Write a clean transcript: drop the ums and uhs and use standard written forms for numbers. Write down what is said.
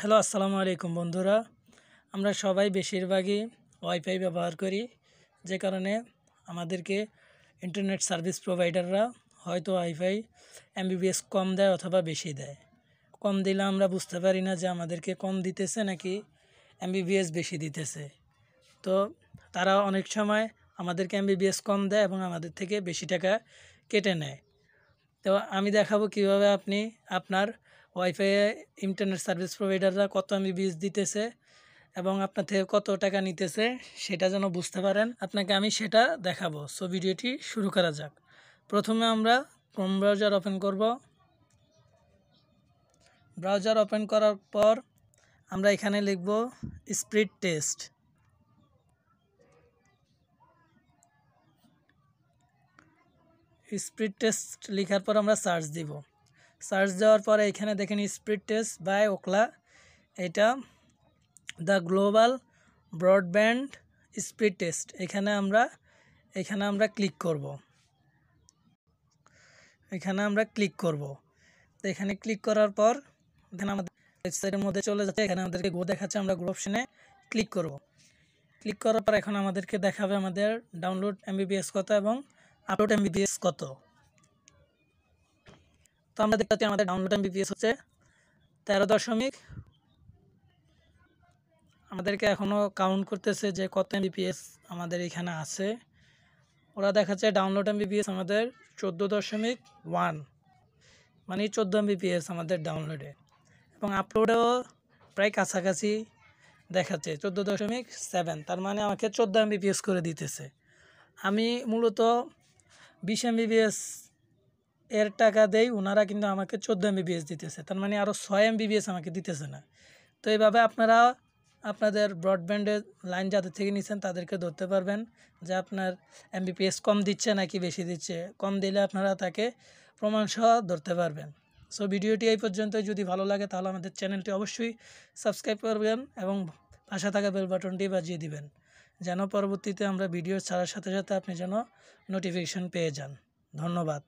Hello, আসসালামু আলাইকুম বন্ধুরা। আমরা সবাই বেশিরভাগই ওয়াইফাই ব্যবহার করি, যে কারণে আমাদেরকে ইন্টারনেট সার্ভিস প্রোভাইডাররা হয়তো ওয়াইফাই এমবিবিএস কম দেয় অথবা বেশি দেয়। কম দিলে আমরা বুঝতে পারি না যে আমাদেরকে কম দিতেছে নাকি এমবিবিএস বেশি দিতেছে। তো তারা অনেক সময় আমাদেরকে এমবিবিএস কম দেয় এবং আমাদের থেকে বেশি টাকা কেটে নেয়। তো আমি দেখাবো কিভাবে আপনি আপনার ওয়াইফাই ইন্টারনেট সার্ভিস প্রোভাইডাররা কত এমবিবিএস দিতেছে এবং আপনার থেকে কত টাকা নিতেছে সেটা যেন বুঝতে পারেন। আপনাকে আমি সেটা দেখাবো। সো ভিডিওটি শুরু করা যাক। প্রথমে আমরা ক্রোম ব্রাউজার ওপেন করব। ব্রাউজার ওপেন করার পর আমরা এখানে লিখব স্পিড টেস্ট। স্পিড টেস্ট লেখার পর আমরা সার্চ দিব। সার্চ দেওয়ার পরে এখানে দেখেন স্পিড টেস্ট বাই ওকলা, এটা the global broadband speed test. এখানে আমরা ক্লিক করব। তো এখানে ক্লিক করার পর এখানে আমাদের ওয়েবসাইটের মধ্যে চলে যাচ্ছে। এখানে আমাদেরকে গো দেখাচ্ছে, আমরা গো অপশনে ক্লিক করব। ক্লিক করার পর এখন আমাদেরকে দেখাবে আমাদের ডাউনলোড এমবিবিএস কত এবং আপলোড এমবিবিএস কত। তো আমরা দেখতে পাচ্ছি আমাদের ডাউনলোড এমবিবিএস হচ্ছে 13 আমাদেরকে এখনও কাউন্ট করতেছে যে কত এমবিপিএস আমাদের এখানে আছে। ওরা দেখাচ্ছে ডাউনলোড এমবিপিএস আমাদের 14.1, মানে 14 এমবিপিএস আমাদের ডাউনলোডে, এবং আপলোডেও প্রায় কাছাকাছি দেখাচ্ছে 14.7, তার মানে আমাকে 14 এমবিপিএস করে দিতেছে। আমি মূলত 20 এমবিপিএস এর টাকা দেই, ওনারা কিন্তু আমাকে 14 এমবিপিএস দিতেছে, তার মানে আরও 6 এমবিপিএস আমাকে দিতেছে না। তো এইভাবে আপনারা আপনাদের ব্রডব্যান্ডের লাইন যাদের থেকে নিচ্ছেন তাদেরকে ধরতে পারবেন যে আপনার এমবিপিএস কম দিচ্ছে নাকি বেশি দিচ্ছে। কম দিলে আপনারা তাকে প্রমাণসহ ধরতে পারবেন। সো ভিডিওটি এই পর্যন্তই। যদি ভালো লাগে তাহলে আমাদের চ্যানেলটি অবশ্যই সাবস্ক্রাইব করবেন এবং পাশে থাকা বেল বাটনটি বাজিয়ে দিবেন, যেন পরবর্তীতে আমরা ভিডিও ছাড়ার সাথে সাথে আপনি যেন নোটিফিকেশন পেয়ে যান। ধন্যবাদ।